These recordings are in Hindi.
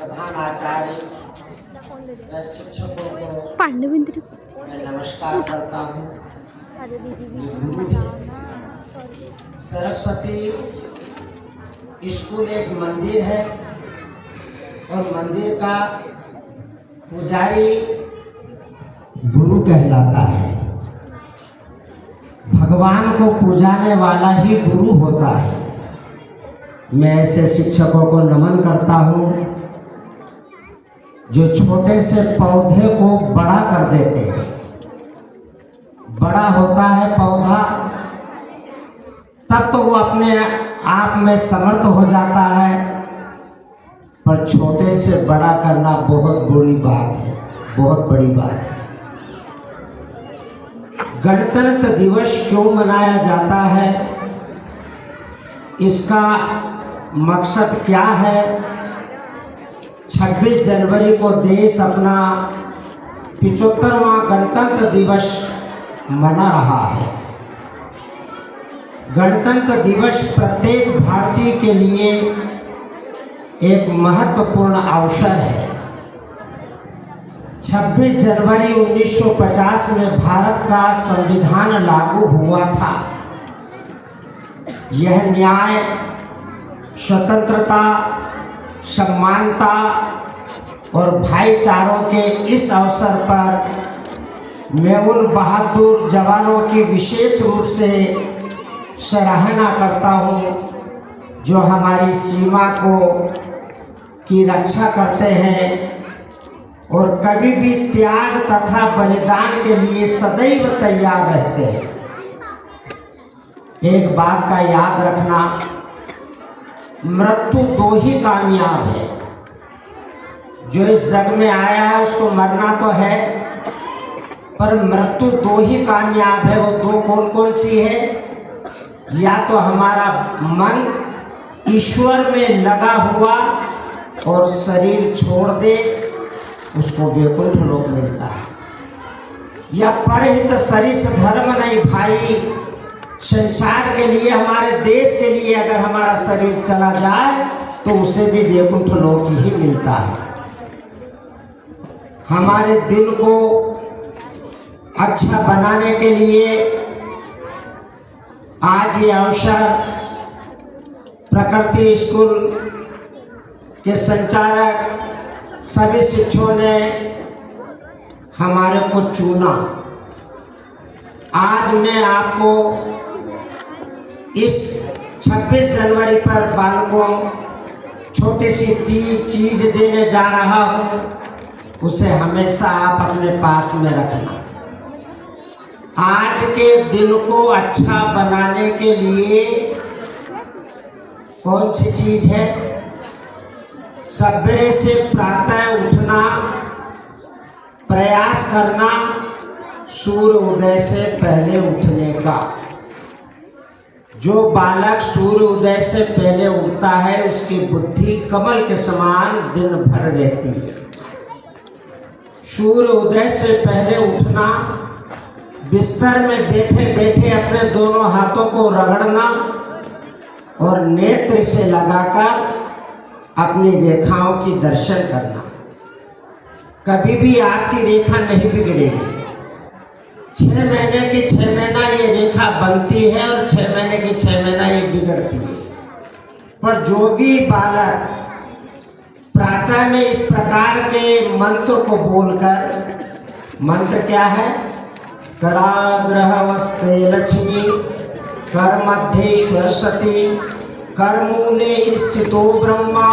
प्रधान आचार्य व शिक्षकों को मैं नमस्कार करता हूँ। गुरु है। सरस्वती स्कूल एक मंदिर है और मंदिर का पुजारी गुरु कहलाता है। भगवान को पूजाने वाला ही गुरु होता है। मैं ऐसे शिक्षकों को नमन करता हूँ जो छोटे से पौधे को बड़ा कर देते हैं। बड़ा होता है पौधा तब तो वो अपने आप में समर्थ हो जाता है, पर छोटे से बड़ा करना बहुत बुरी बात है, बहुत बड़ी बात है। गणतंत्र दिवस क्यों मनाया जाता है, इसका मकसद क्या है? 26 जनवरी को देश अपना 75वां गणतंत्र दिवस मना रहा है। गणतंत्र दिवस प्रत्येक भारतीय के लिए एक महत्वपूर्ण अवसर है। 26 जनवरी 1950 में भारत का संविधान लागू हुआ था। यह न्याय, स्वतंत्रता, समानता और भाईचारों के इस अवसर पर मैं उन बहादुर जवानों की विशेष रूप से सराहना करता हूँ जो हमारी सीमा की रक्षा करते हैं और कभी भी त्याग तथा बलिदान के लिए सदैव तैयार रहते हैं। एक बात का याद रखना, मृत्यु दो ही कामयाब है। जो इस जग में आया है उसको मरना तो है, पर मृत्यु दो ही कामयाब है। वो दो कौन कौन सी है? या तो हमारा मन ईश्वर में लगा हुआ और शरीर छोड़ दे, उसको वैकुंठ लोक मिलता है। या परहित सरिस धर्म नहीं भाई, संसार के लिए, हमारे देश के लिए अगर हमारा शरीर चला जाए तो उसे भी वैकुंठ लोक ही मिलता है। हमारे दिल को अच्छा बनाने के लिए आज ये अवसर प्रकृति स्कूल के संचालक सभी शिक्षकों ने हमारे को चुना। आज मैं आपको इस 26 जनवरी पर बालकों छोटी सी चीज देने जा रहा हूँ, उसे हमेशा आप अपने पास में रखना। आज के दिन को अच्छा बनाने के लिए कौन सी चीज है? सवेरे से प्रातः उठना, प्रयास करना सूर्य उदय से पहले उठने का। जो बालक सूर्य उदय से पहले उठता है उसकी बुद्धि कमल के समान दिन भर रहती है। सूर्य उदय से पहले उठना, बिस्तर में बैठे बैठे अपने दोनों हाथों को रगड़ना और नेत्र से लगाकर अपनी रेखाओं की दर्शन करना। कभी भी आपकी रेखा नहीं बिगड़ेगी। 6 महीने की 6 महीना ये रेखा बनती है और 6 महीने की 6 महीना ये बिगड़ती है। पर जो भी बालक प्रातः में इस प्रकार के मंत्र को बोलकर, मंत्र क्या है? कराग्रहवस्ते लक्ष्मी, कर मध्य सरस्वती, कर मूले स्थितो ब्रह्मा,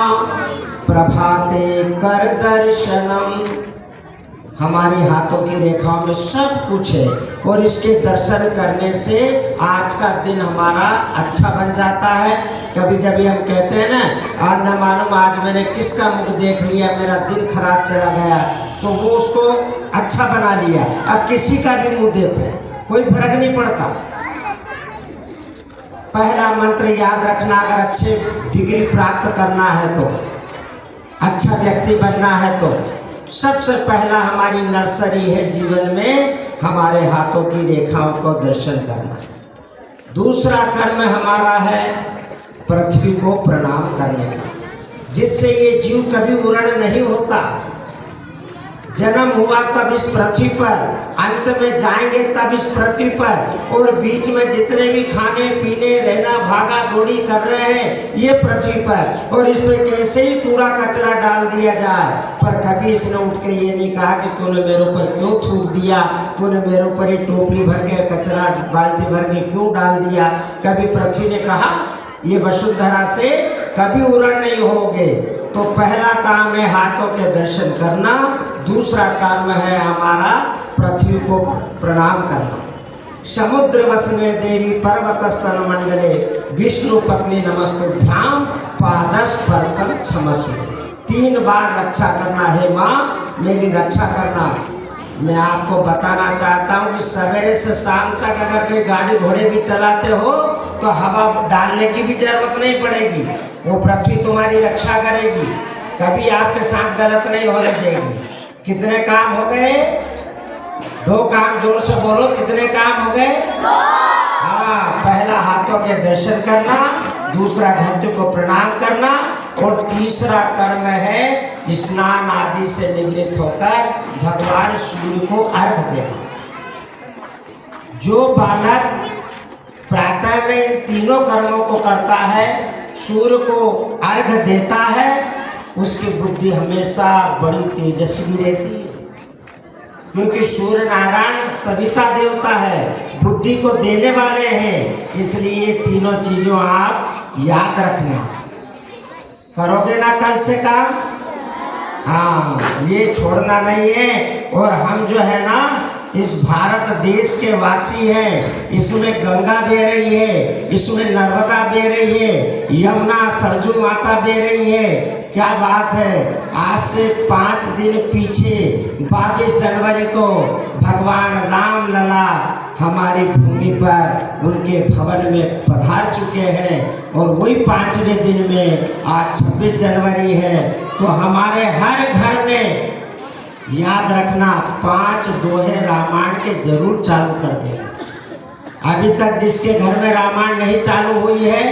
प्रभाते कर दर्शनम। हमारे हाथों की रेखाओं में सब कुछ है और इसके दर्शन करने से आज का दिन हमारा अच्छा बन जाता है। कभी जब हम कहते हैं ना, आज न मालूम आज मैंने किसका मुख देख लिया, मेरा दिन खराब चला गया, तो वो उसको अच्छा बना लिया। अब किसी का भी मुंह देखो, कोई फर्क नहीं पड़ता। पहला मंत्र याद रखना, अगर अच्छे डिग्री प्राप्त करना है तो, अच्छा व्यक्ति बनना है तो सबसे पहला हमारी नर्सरी है जीवन में हमारे हाथों की रेखाओं को दर्शन करना। दूसरा कर्म हमारा है पृथ्वी को प्रणाम करने का। जिससे ये जीव कभी उरण नहीं होता। जन्म हुआ तब इस पृथ्वी पर, अंत में जाएंगे तब इस पृथ्वी पर, और बीच में जितने भी खाने पीने रहना भागा दौड़ी कर रहे हैं ये पृथ्वी पर, और इस पे कैसे ही कूड़ा कचरा डाल दिया जाए, पर कभी इसने उठ के ये नहीं कहा कि तूने मेरे ऊपर क्यों थूक दिया, तूने मेरे ऊपर ही टोपली भर के कचरा बाल्टी भर के क्यों डाल दिया। कभी पृथ्वी ने कहा ये वसुंधरा से कभी उरण नहीं होगे। तो पहला काम है हाथों के दर्शन करना, दूसरा काम है हमारा पृथ्वी को प्रणाम करना। समुद्र वसने देवी पर्वत स्तन मंडले विष्णु पत्नी नमस्तुभ्याम पादस्पर्शम क्षमस्व। 3 बार रक्षा करना है माँ, मेरी रक्षा करना। मैं आपको बताना चाहता हूँ कि सवेरे से शाम तक अगर कोई गाड़ी घोड़े भी चलाते हो तो हवा डालने की भी जरूरत नहीं पड़ेगी, वो पृथ्वी तुम्हारी रक्षा करेगी, कभी आपके साथ गलत नहीं होने देगी। कितने काम हो गए? 2 काम, जोर से बोलो, कितने काम हो गए? हाँ, पहला हाथों के दर्शन करना, दूसरा धरती को प्रणाम करना, और तीसरा कर्म है स्नान आदि से निवृत्त होकर भगवान सूर्य को अर्घ देना। जो बालक प्रातः में इन तीनों कर्मों को करता है, सूर्य को अर्घ देता है, उसकी बुद्धि हमेशा बड़ी तेजस्वी रहती है, क्योंकि सूर्य नारायण सविता देवता है, बुद्धि को देने वाले हैं। इसलिए तीनों चीजों आप याद रखना। करोगे ना कल से काम? हाँ, ये छोड़ना नहीं है। और हम जो है ना इस भारत देश के वासी हैं, इसमें गंगा बह रही है, इसमें नर्मदा बह रही है, यमुना सरजू माता बह रही है। क्या बात है। आज से 5 दिन पीछे 22 जनवरी को भगवान राम लला हमारी भूमि पर उनके भवन में पधार चुके हैं, और वही 5वें दिन में आज 26 जनवरी है। तो हमारे हर घर में याद रखना 5 दोहे रामायण के जरूर चालू कर देना। अभी तक जिसके घर में रामायण नहीं चालू हुई है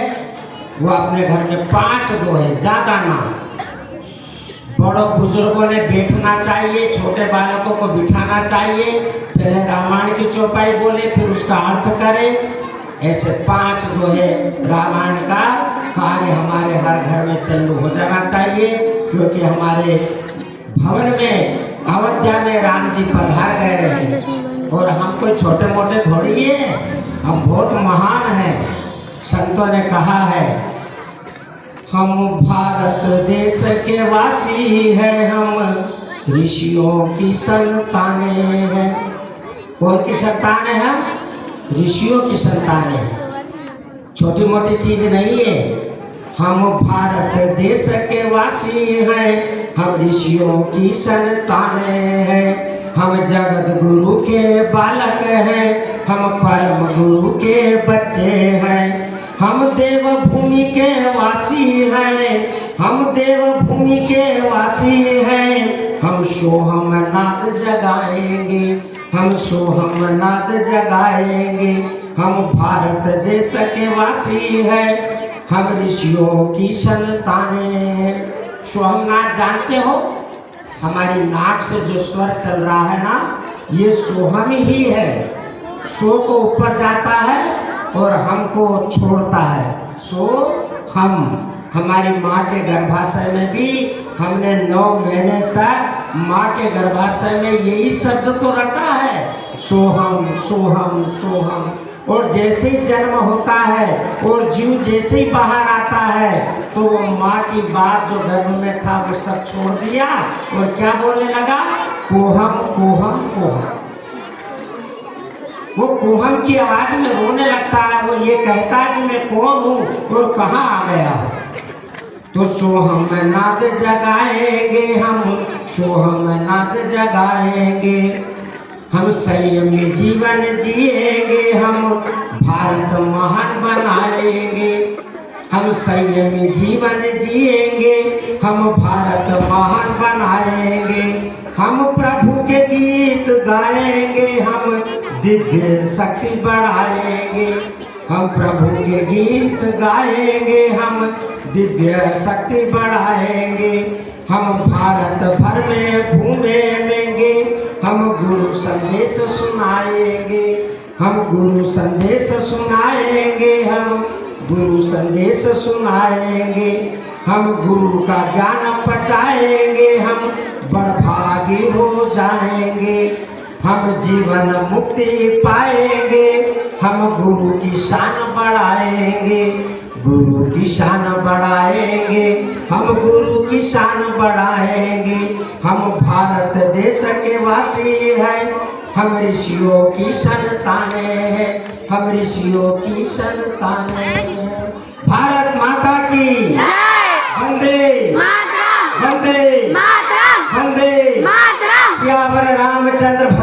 वो अपने घर में 5 दोहे, ज्यादा ना। बड़ों बुजुर्गों ने बैठना चाहिए, छोटे बालकों को बिठाना चाहिए, पहले रामायण की चौपाई बोले फिर उसका अर्थ करे। ऐसे 5 दोहे रामायण का कार्य हमारे हर घर में चालू हो जाना चाहिए, क्योंकि हमारे भवन में अयोध्या में राम जी पधार गए हैं, और हम कोई छोटे मोटे थोड़ी है, हम बहुत महान हैं। संतों ने कहा है हम भारत देश के वासी हैं, हम ऋषियों की संतानें हैं। कौन की संतानें हैं? ऋषियों की संतानें हैं, छोटी मोटी चीज नहीं है। हम भारत देश के वासी हैं, हम ऋषियों की संतानें हैं, हम जगत गुरु के बालक हैं, हम परम गुरु के बच्चे हैं, हम देवभूमि के वासी हैं, हम देवभूमि के वासी हैं, हम सोहम नाद जगाएंगे, हम सोहम नाद जगाएंगे, हम भारत देश के वासी हैं, हम ऋषियों की संतानें। सोहमनाथ जानते हो? हमारी नाक से जो स्वर चल रहा है ना, ये सोहम ही है। सो को ऊपर जाता है और हमको छोड़ता है। सो हम, हमारी माँ के गर्भाशय में भी हमने 9 महीने तक माँ के गर्भाशय में यही शब्द तो रटा है, सोहम सोहम सोहम। और जैसे ही जन्म होता है और जीव जैसे ही बाहर आता है तो वो माँ की बात जो गर्भ में था वो सब छोड़ दिया और क्या बोलने लगा? कोहम कोहम कोहम। वो कोहम की आवाज में रोने लगता है। वो ये कहता है कि मैं कौन हूँ और कहाँ आ गया हूँ। तो सोहम नाद जगाएंगे हम, सोहम नाद जगाएंगे, हम संयमी जीवन जिएंगे, हम भारत महान बनाएंगे, हम संयमी जीवन जिएंगे, हम भारत महान बनाएंगे, हम प्रभु के गीत गाएंगे, हम दिव्य शक्ति बढ़ाएंगे, हम प्रभु के गीत गाएंगे, हम दिव्य शक्ति बढ़ाएंगे, हम भारत भर में घूमेंगे, हम गुरु संदेश सुनाएंगे, हम गुरु संदेश सुनाएंगे, हम गुरु संदेश सुनाएंगे, हम गुरु का ज्ञान पचाएंगे, हम बड़भागी हो जाएंगे, हम जीवन मुक्ति पाएंगे, हम गुरु की शान बढ़ाएंगे, गुरु की शान बढ़ाएंगे, हम गुरु की शान बढ़ाएंगे। हम भारत देश के वासी हैं, हम ऋषियों की संतानें हैं, हम ऋषियों की संतानें हैं। भारत माता की वंदे मातरम, वंदे मातरम, वंदे मातरम। सियावर रामचंद्र